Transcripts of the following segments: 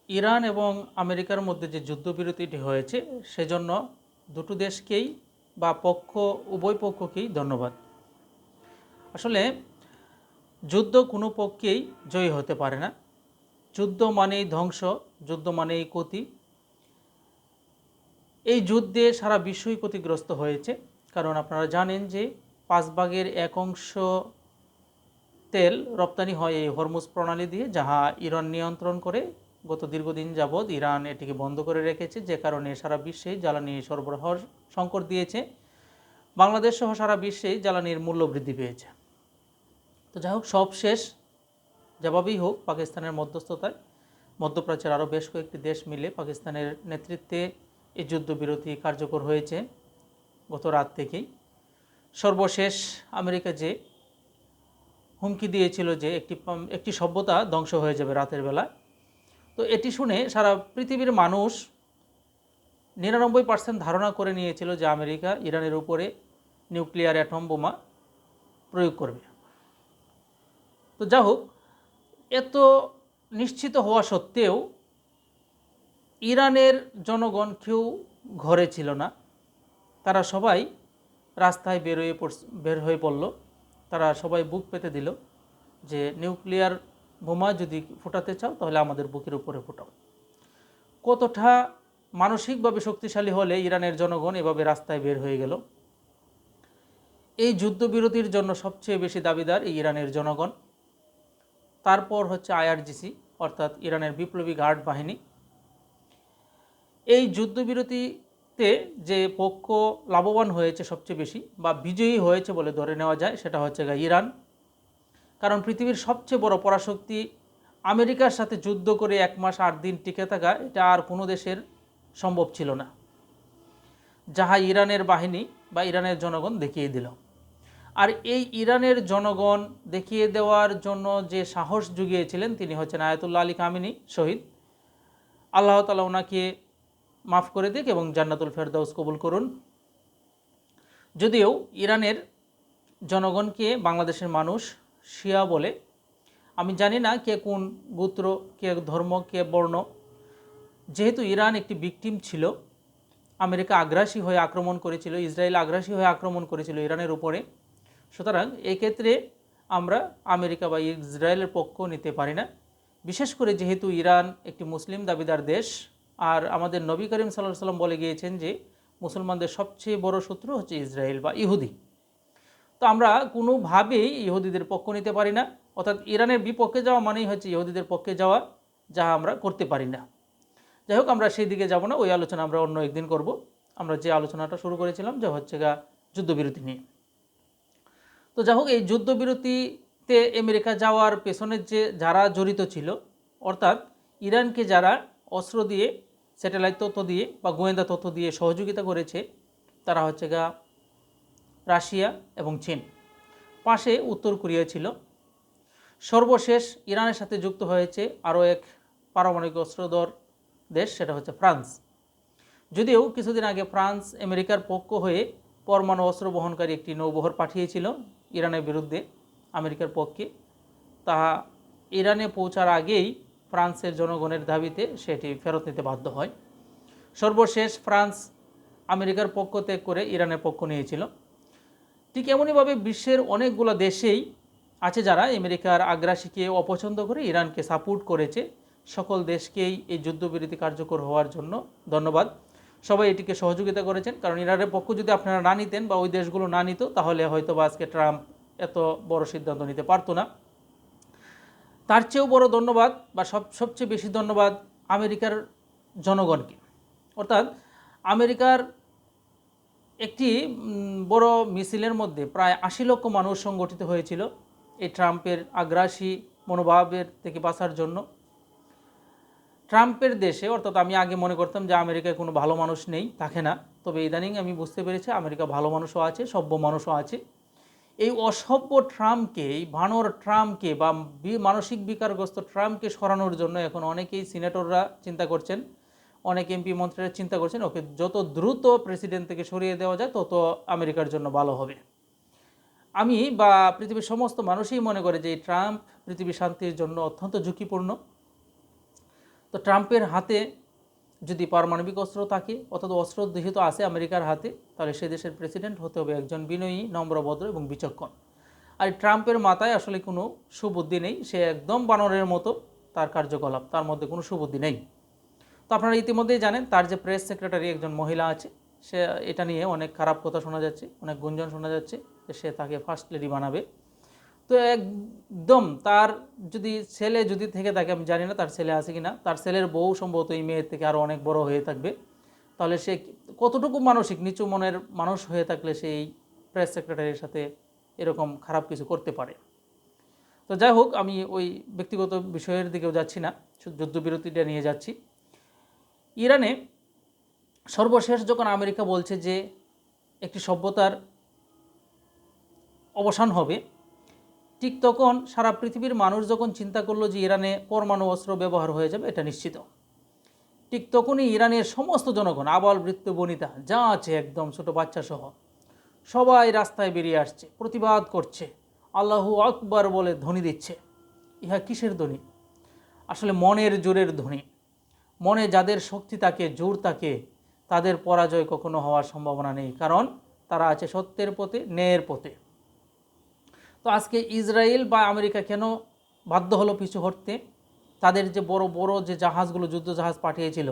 Iran এবং আমেরিকার মধ্যে যে যুদ্ধবিরতিটি হয়েছে সেজন্য দুটো দেশকেই বা উভয় পক্ষকেই ধন্যবাদ। আসলে যুদ্ধ কোনো পক্ষেই জয়ী হতে পারে না। যুদ্ধ মানেই ধ্বংস, যুদ্ধ মানেই ক্ষতি। এই যুদ্ধে সারা বিশ্বই ক্ষতিগ্রস্ত হয়েছে, কারণ আপনারা জানেন যে 1/5 তেল রপ্তানি হয় এই হরমুজ প্রণালী দিয়ে, যাহা ইরান নিয়ন্ত্রণ করে। গত দীর্ঘদিন যাবৎ ইরান এটিকে বন্ধ করে রেখেছে, যে কারণে সারা বিশ্বে জ্বালানি সরবরাহ সংকট দিয়েছে। বাংলাদেশ সহ সারা বিশ্বেই জ্বালানির মূল্য বৃদ্ধি পেয়েছে। তো যাই হোক, সব শেষ যেভাবেই হোক, পাকিস্তানের মধ্যস্থতায় মধ্যপ্রাচ্যের আরও বেশ কয়েকটি দেশ মিলে পাকিস্তানের নেতৃত্বে এই যুদ্ধবিরতি কার্যকর হয়েছে গত রাত থেকেই। সর্বশেষ আমেরিকা যে হুমকি দিয়েছিল যে একটি সভ্যতা ধ্বংস হয়ে যাবে রাতের বেলা, তো এটি শুনে সারা পৃথিবীর মানুষ 99% ধারণা করে নিয়েছিল যে আমেরিকা ইরানের উপরে নিউক্লিয়ার অ্যাটম বোমা প্রয়োগ করবে। তো যা হোক, এত নিশ্চিত হওয়া সত্ত্বেও ইরানের জনগণ কেউ ঘরে ছিল না। তারা সবাই রাস্তায় বের হয়ে পড়ল। তারা সবাই বুক পেতে দিল যে নিউক্লিয়ার বোমা যদি ফোটাতে চাও তাহলে আমাদের বুকের উপরে ফোটাও। কতটা মানসিকভাবে শক্তিশালী হলে ইরানের জনগণ এভাবে রাস্তায় বের হয়ে গেল। এই যুদ্ধবিরতির জন্য সবচেয়ে বেশি দাবিদার এই ইরানের জনগণ। তারপর হচ্ছে আইআরজিসি, অর্থাৎ ইরানের বিপ্লবী গার্ড বাহিনী। এই যুদ্ধবিরতিতে যে পক্ষ লাভবান হয়েছে সবচেয়ে বেশি বা বিজয়ী হয়েছে বলে ধরে নেওয়া যায়, সেটা হচ্ছে ইরান। কারণ পৃথিবীর সবচেয়ে বড় পরাশক্তি আমেরিকার সাথে যুদ্ধ করে 1 মাস 8 দিন টিকে থাকা, এটা আর কোনো দেশের সম্ভব ছিল না, যাহা ইরানের বাহিনী বা ইরানের জনগণ দেখিয়ে দিল। আর এই ইরানের জনগণ দেখিয়ে দেওয়ার জন্য যে সাহস জুগিয়েছিলেন তিনি হচ্ছেন আয়াতুল্লাহ আলী খামেনি শহীদ। আল্লাহ তাআলা ওনাকে মাফ করে দিক এবং জান্নাতুল ফেরদাউস কবুল করুন। যদিও ইরানের জনগণকে বাংলাদেশের মানুষ শিয়া বলে, আমি জানি না কে কোন গোত্র, কে ধর্ম, কে বর্ণ। যেহেতু ইরান একটি ভিকটিম ছিল, আমেরিকা আগ্রাসী হয়ে আক্রমণ করেছিল, ইসরায়েল আগ্রাসী হয়ে আক্রমণ করেছিল ইরানের উপরে, সুতরাং এক্ষেত্রে আমরা আমেরিকা বা ইসরায়েলের পক্ষ নিতে পারি না। বিশেষ করে যেহেতু ইরান একটি মুসলিম দাবিদার দেশ, আর আমাদের নবী করিম সাল্লাল্লাহু আলাইহি ওয়াসাল্লাম বলে গিয়েছেন যে মুসলমানদের সবচেয়ে বড় শত্রু হচ্ছে ইসরায়েল বা ইহুদি। তো আমরা কোনোভাবেই ইহুদিদের পক্ষ নিতে পারি না, অর্থাৎ ইরানের বিপক্ষে যাওয়া মানেই হচ্ছে ইহুদিদের পক্ষে যাওয়া, যা আমরা করতে পারি না। যাই হোক, আমরা সেই দিকে যাব না, ওই আলোচনা আমরা অন্য একদিন করব। আমরা যে আলোচনাটা শুরু করেছিলাম যে হচ্ছে যুদ্ধবিরতি নিয়ে। তো যাই হোক, এই যুদ্ধবিরতিতে আমেরিকা যাওয়ার পেছনের যে যারা জড়িত ছিল, অর্থাৎ ইরানকে যারা অস্ত্র দিয়ে, স্যাটেলাইট তথ্য দিয়ে বা গোয়েন্দা তথ্য দিয়ে সহযোগিতা করেছে, তারা হচ্ছে রাশিয়া এবং চীন। পাশে উত্তর কোরিয়া ছিল। সর্বশেষ ইরানের সাথে যুক্ত হয়েছে আরও এক পারমাণবিক অস্ত্রধর দেশ, সেটা হচ্ছে ফ্রান্স। যদিও কিছুদিন আগে ফ্রান্স আমেরিকার পক্ষ হয়ে পরমাণু অস্ত্র বহনকারী একটি নৌবহর পাঠিয়েছিল ইরানের বিরুদ্ধে আমেরিকার পক্ষে, তা ইরানে পৌঁছার আগেই ফ্রান্সের জনগণের দাবিতে সেটি ফেরত নিতে বাধ্য হয়। সর্বশেষ ফ্রান্স আমেরিকার পক্ষ ত্যাগ করে ইরানের পক্ষ নিয়েছিল। ঠিক এমনইভাবে বিশ্বের অনেকগুলো দেশেই আছে যারা আমেরিকার আগ্রাসীকে অপছন্দ করে ইরানকে সাপোর্ট করেছে। সকল দেশকেই এই যুদ্ধবিরতি কার্যকর হওয়ার জন্য ধন্যবাদ। সবাই এটিকে সহযোগিতা করেছেন, কারণ ইরানের পক্ষ যদি আপনারা না নিতেন বা ওই দেশগুলো না নিত, তাহলে হয়তো বা আজকে ট্রাম্প এত বড় সিদ্ধান্ত নিতে পারতো না। তার চেয়েও বড় ধন্যবাদ বা সবচেয়ে বেশি ধন্যবাদ আমেরিকার জনগণকে। অর্থাৎ আমেরিকার একটি বড় মিছিলের মধ্যে প্রায় 80 লক্ষ মানুষ সংগঠিত হয়েছিল এই ট্রাম্পের আগ্রাসী মনোভাবের থেকে বাঁচার জন্য। ট্রাম্পের দেশে, অর্থাৎ আমি আগে মনে করতাম যে আমেরিকায় কোনো ভালো মানুষ নেই, থাকে না, তবে ইদানিং আমি বুঝতে পেরেছি আমেরিকা ভালো মানুষও আছে, সভ্য মানুষও আছে। এই অসভ্য ট্রাম্পকে, এই ভানোর ট্রাম্পকে বা মানসিক বিকারগ্রস্ত ট্রাম্পকে সরানোর জন্য এখন অনেকেই সিনেটররা চিন্তা করছেন, অনেক এমপি মন্ত্রীরা চিন্তা করছেন ওকে যত দ্রুত প্রেসিডেন্ট থেকে সরিয়ে দেওয়া যায় তত আমেরিকার জন্য ভালো হবে। আমি বা পৃথিবীর সমস্ত মানুষই মনে করে যে এই ট্রাম্প পৃথিবীর শান্তির জন্য অত্যন্ত ঝুঁকিপূর্ণ। তো ট্রাম্পের হাতে যদি পারমাণবিক অস্ত্র থাকে, অর্থাৎ অস্ত্র যেহেতু আছে আমেরিকার হাতে, তাহলে সে দেশের প্রেসিডেন্ট হতে হবে একজন বিনয়ী, নম্রভদ্র এবং বিচক্ষণ। আর ট্রাম্পের মাথায় আসলে কোনো সুবুদ্ধি নেই, সে একদম বানরের মতো তার কার্যকলাপ, তার মধ্যে কোনো সুবুদ্ধি নেই। তো আপনারা ইতিমধ্যেই জানেন তার যে প্রেস সেক্রেটারি একজন মহিলা আছে, সে এটা নিয়ে অনেক খারাপ কথা শোনা যাচ্ছে, অনেক গুঞ্জন শোনা যাচ্ছে যে সে তাকে ফার্স্ট লেডি বানাবে। তো একদম তার যদি ছেলে যদি থেকে থাকে, আমি জানি না তার ছেলে আছে কি না, তার ছেলের বউ সম্ভবত এই মেয়ের থেকে আরও অনেক বড় হয়ে থাকবে। তাহলে সে কতটুকু মানসিক নিচু মনের মানুষ হয়ে থাকলে সেই প্রেস সেক্রেটারির সাথে এরকম খারাপ কিছু করতে পারে। তো যাই হোক, আমি ওই ব্যক্তিগত বিষয়ের দিকেও যাচ্ছি না, শুধু যুদ্ধবিরতিটা নিয়ে যাচ্ছি। ইরানে সর্বশেষ যখন আমেরিকা বলছে যে একটি সভ্যতার অবসান হবে, ঠিক তখন সারা পৃথিবীর মানুষ যখন চিন্তা করলো যে ইরানে পরমাণু অস্ত্র ব্যবহার হয়ে যাবে, এটা নিশ্চিত, ঠিক তখনই ইরানের সমস্ত জনগণ, আবাল বৃদ্ধ বনিতা যা আছে, একদম ছোট বাচ্চা সহ সবাই রাস্তায় বেরিয়ে আসছে, প্রতিবাদ করছে, আল্লাহু আকবার বলে ধ্বনি দিচ্ছে। ইহা কিসের ধ্বনি? আসলে মনের জোরের ধ্বনি। মনে যাদের শক্তি থাকে, জোর থাকে, তাদের পরাজয় কখনো হওয়ার সম্ভাবনা নেই, কারণ তারা আছে সত্যের পথে, ন্যায়ের পথে। তো আজকে ইসরায়েল বা আমেরিকা কেন বাধ্য হলো পিছু হটতে? তাদের যে বড় বড় যে জাহাজগুলো, যুদ্ধ জাহাজ পাঠিয়েছিল,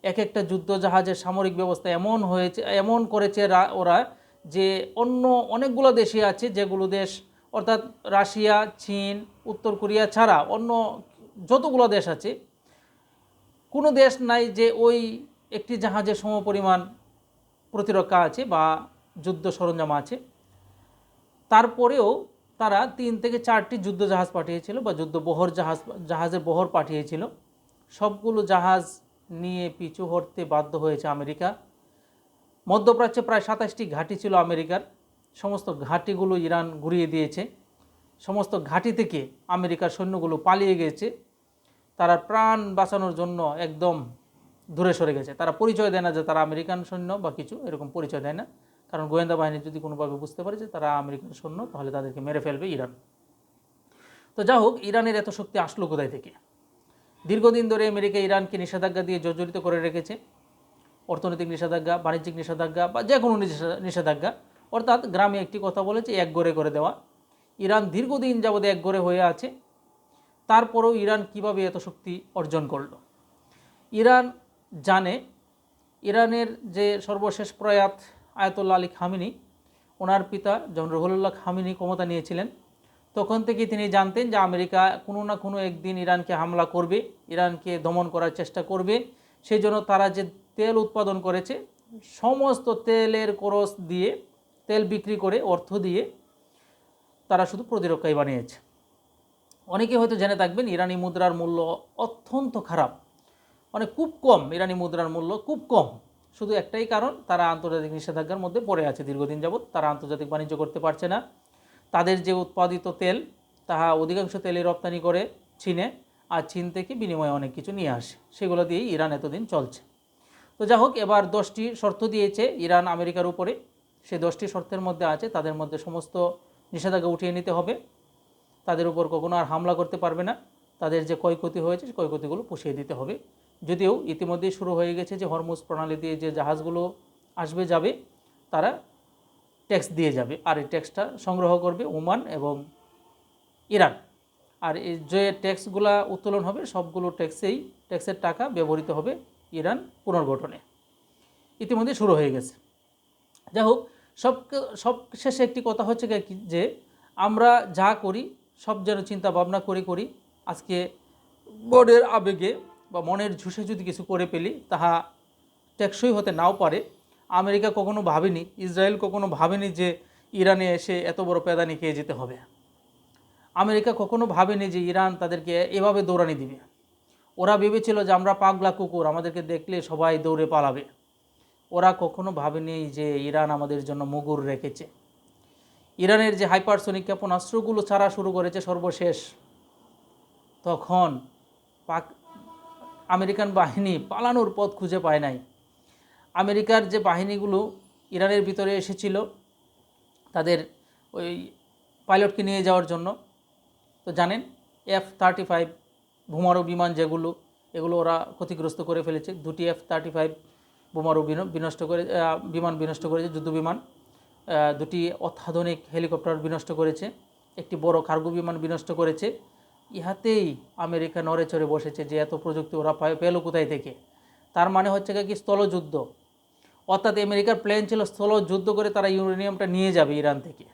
এক একটা যুদ্ধ জাহাজের সামরিক ব্যবস্থা এমন হয়েছে, এমন করেছে ওরা, যে অন্য অনেকগুলো দেশে আছে, যেগুলো দেশ অর্থাৎ রাশিয়া, চীন, উত্তর কোরিয়া ছাড়া অন্য যতগুলো দেশ আছে, কোনো দেশ নাই যে ওই একটি জাহাজের সমপরিমাণ প্রতিরক্ষা আছে বা যুদ্ধ সরঞ্জাম আছে। তারপরেও তারা 3 থেকে 4টি যুদ্ধ জাহাজ পাঠিয়েছিল বা যুদ্ধবহর জাহাজের বহর পাঠিয়েছিল। সবগুলো জাহাজ নিয়ে পিছু হটতে বাধ্য হয়েছে আমেরিকা। মধ্যপ্রাচ্যে প্রায় 27টি ঘাঁটি ছিল আমেরিকার, সমস্ত ঘাঁটিগুলো ইরান ঘুরিয়ে দিয়েছে। সমস্ত ঘাঁটি থেকে আমেরিকার সৈন্যগুলো পালিয়ে গেছে, তারা প্রাণ বাঁচানোর জন্য একদম দূরে সরে গেছে। তারা পরিচয় দেয় না যে তারা আমেরিকান সৈন্য বা কিছু, এরকম পরিচয় দেয় না, কারণ গোয়েন্দা বাহিনী যদি কোনোভাবে বুঝতে পারে যে তারা আমেরিকান সৈন্য, তাহলে তাদেরকে মেরে ফেলবে ইরান। তো যা হোক, ইরানের এত শক্তি আসলো কোথায় থেকে? দীর্ঘদিন ধরে আমেরিকা ইরানকে নিষেধাজ্ঞা দিয়ে জর্জরিত করে রেখেছে, অর্থনৈতিক নিষেধাজ্ঞা, বাণিজ্যিক নিষেধাজ্ঞা বা যে কোনো নিষেধাজ্ঞা। অর্থাৎ গ্রামে একটি কথা বলেছে, এক গড়ে করে দেওয়া। ইরান দীর্ঘদিন যাবৎ এক গড়ে হয়ে আছে। তারপরেও ইরান কিভাবে এত শক্তি অর্জন করল? ইরান জানে, ইরানের যে সর্বশেষ প্রয়াত আয়াতুল্লাহ আলী খামেনি, ওনার পিতা যখন রুহুল্লাহ খামেনি ক্ষমতা নিয়েছিলেন, তখন থেকে তিনি জানতেন যে আমেরিকা কোনো না কোনো একদিন ইরানকে হামলা করবে, ইরানকে দমন করার চেষ্টা করবে। সেই জন্য তারা যে তেল উৎপাদন করেছে, সমস্ত তেলের খরচ দিয়ে, তেল বিক্রি করে অর্থ দিয়ে তারা শুধু প্রতিরক্ষাই বানিয়েছে। অনেকে হয়তো জেনে থাকবেন ইরানি মুদ্রার মূল্য অত্যন্ত খারাপ, মানে খুব কম, ইরানি মুদ্রার মূল্য খুব কম। শুধু একটাই কারণ, তারা আন্তর্জাতিক নিষেধাজ্ঞার মধ্যে পড়ে আছে দীর্ঘদিন যাবৎ, তারা আন্তর্জাতিক বাণিজ্য করতে পারছে না। তাদের যে উৎপাদিত তেল, তাহা অধিকাংশ তেলে রপ্তানি করে চীনে, আর চীন থেকে বিনিময়ে অনেক কিছু নিয়ে আসে, সেগুলো দিয়েই ইরান এতদিন চলছে। তো যা হোক, এবার 10টি শর্ত দিয়েছে ইরান আমেরিকার উপরে। সেই 10টি শর্তের মধ্যে আছে, তাদের মধ্যে সমস্ত নিষেধাজ্ঞা উঠিয়ে নিতে হবে, তাদের উপর কখনো আর হামলা করতে পারবে না, তাদের যে ক্ষয়ক্ষতি হয়েছে ক্ষয়ক্ষতিগুলো পুষিয়ে দিতে হবে। যদিও ইতিমধ্যেই শুরু হয়ে গেছে যে হরমুজ প্রণালী দিয়ে যে জাহাজগুলো আসবে যাবে, তারা ট্যাক্স দিয়ে যাবে, আর এই ট্যাক্সটা সংগ্রহ করবে ওমান এবং ইরান। আর এই যে ট্যাক্সগুলো উত্তোলন হবে, সবগুলো ট্যাক্সের টাকা ব্যবহৃত হবে ইরান পুনর্গঠনে। ইতিমধ্যে শুরু হয়ে গেছে। যাই হোক, সব শেষে একটি কথা হচ্ছে যে আমরা যা করি সব যেন চিন্তা ভাবনা করি। আজকে মনের আবেগে বা মনের ঝুষে যদি কিছু করে ফেলি, তাহা টেকসই হতে নাও পারে। আমেরিকা কখনো ভাবেনি, ইসরায়েল কখনো ভাবেনি যে ইরানে এসে এত বড় পেদানি খেয়ে যেতে হবে। আমেরিকা কখনো ভাবেনি যে ইরান তাদেরকে এভাবে দৌড়ানি দিবে। ওরা ভেবেছিল যে আমরা পাগলা কুকুর, আমাদেরকে দেখলে সবাই দৌড়ে পালাবে। ওরা কখনো ভাবেনি যে ইরান আমাদের জন্য মুগুর রেখেছে। ইরানের যে হাইপারসোনিক ক্ষেপণাস্ত্রগুলো ছাড়া শুরু করেছে সর্বশেষ, তখন আমেরিকান বাহিনী পালানোর পথ খুঁজে পায় নাই। আমেরিকার যে বাহিনীগুলো ইরানের ভিতরে এসেছিল তাদের ওই পাইলটকে নিয়ে যাওয়ার জন্য, তো জানেন F-35 বোমারু বিমান যেগুলো, এগুলো ওরা ক্ষতিগ্রস্ত করে ফেলেছে। 2টি F-35 বোমারু বিনষ্ট করে, বিমান বিনষ্ট করেছে, যুদ্ধ বিমান। 2টি অত্যাধুনিক হেলিকপ্টার বিনষ্ট করেছে, একটি বড় কার্গো বিমান বিনষ্ট করেছে। ইহাতেই আমেরিকা নড়ে চড়ে বসেছে যে এত প্রযুক্তি ওরা পেল কোথায় থেকে। তার মানে হচ্ছে কি স্থলযুদ্ধ, অর্থাৎ আমেরিকার প্ল্যান ছিল স্থলযুদ্ধ করে তারা ইউরেনিয়ামটা নিয়ে যাবে ইরান থেকে।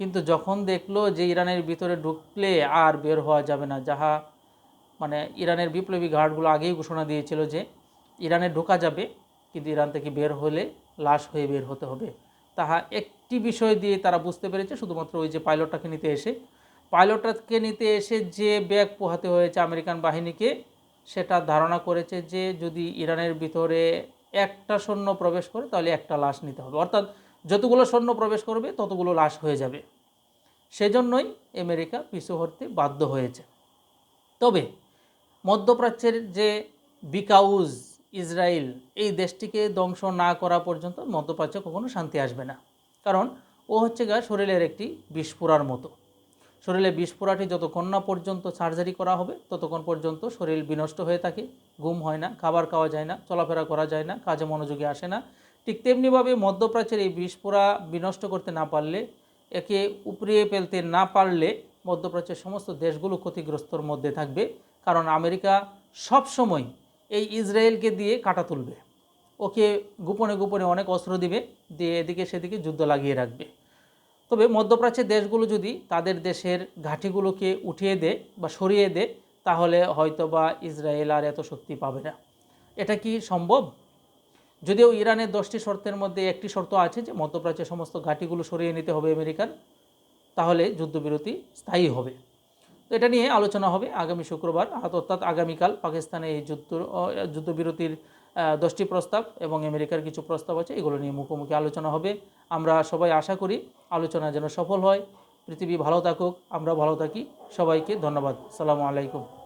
কিন্তু যখন দেখলো যে ইরানের ভিতরে ঢুকলে আর বের হওয়া যাবে না, যাহা মানে ইরানের বিপ্লবী গার্ডগুলো আগেই ঘোষণা দিয়েছিল যে ইরানে ঢোকা যাবে, কিন্তু ইরান থেকে বের হলে লাশ হয়ে বের হতে হবে। তাহা একটি বিষয় দিয়ে তারা বুঝতে পেরেছে, শুধুমাত্র ওই যে পাইলটটাকে নিতে এসে যে ব্যাগ পোহাতে হয়েছে আমেরিকান বাহিনীকে, সেটা ধারণা করেছে যে যদি ইরানের ভিতরে একটা সৈন্য প্রবেশ করে তাহলে একটা লাশ নিতে হবে, অর্থাৎ যতগুলো সৈন্য প্রবেশ করবে ততগুলো লাশ হয়ে যাবে। সেজন্যই আমেরিকা পিছু হটতে বাধ্য হয়েছে। তবে মধ্যপ্রাচ্যের যে বিকাউজ ইসরায়েল, এই দেশটিকে ধ্বংস না করা পর্যন্ত মধ্যপ্রাচ্যে কখনো শান্তি আসবে না। কারণ ও হচ্ছে শরীরের একটি বিস্ফোরার মতো। শরীরে বিস্ফোরাটি যতক্ষণ না পর্যন্ত সার্জারি করা হবে ততক্ষণ পর্যন্ত শরীর বিনষ্ট হয়ে থাকে, ঘুম হয় না, খাবার খাওয়া যায় না, চলাফেরা করা যায় না, কাজে মনোযোগী আসে না। ঠিক তেমনিভাবে মধ্যপ্রাচ্যের এই বিস্ফোরা বিনষ্ট করতে না পারলে, একে উপড়িয়ে ফেলতে না পারলে মধ্যপ্রাচ্যের সমস্ত দেশগুলো ক্ষতিগ্রস্তর মধ্যে থাকবে। কারণ আমেরিকা সবসময় এই ইসরায়েলকে দিয়ে কাটা তুলবে, ওকে গোপনে গোপনে অনেক অস্ত্র দিবে, দিয়ে এদিকে সেদিকে যুদ্ধ লাগিয়ে রাখবে। তবে মধ্যপ্রাচ্যের দেশগুলো যদি তাদের দেশের ঘাঁটিগুলোকে উঠিয়ে দেয় বা সরিয়ে দেয়, তাহলে হয়তো বা ইসরায়েল আর এত শক্তি পাবে না। এটা কি সম্ভব? যদিও ইরানের 10টি শর্তের মধ্যে একটি শর্ত আছে যে মধ্যপ্রাচ্যের সমস্ত ঘাঁটিগুলো সরিয়ে নিতে হবে আমেরিকার, তাহলে যুদ্ধবিরতি স্থায়ী হবে। তো এটা নিয়ে আলোচনা হবে আগামী শুক্রবার, অর্থাৎ আগামীকাল। পাকিস্তানে এই যুদ্ধবিরতির 10টি প্রস্তাব এবং আমেরিকার কিছু প্রস্তাব আছে, এগুলো নিয়ে মুখোমুখি আলোচনা হবে। আমরা সবাই আশা করি আলোচনা যেন সফল হয়, পৃথিবী ভালো থাকুক, আমরা ভালো থাকি। সবাইকে ধন্যবাদ। আসসালামু আলাইকুম।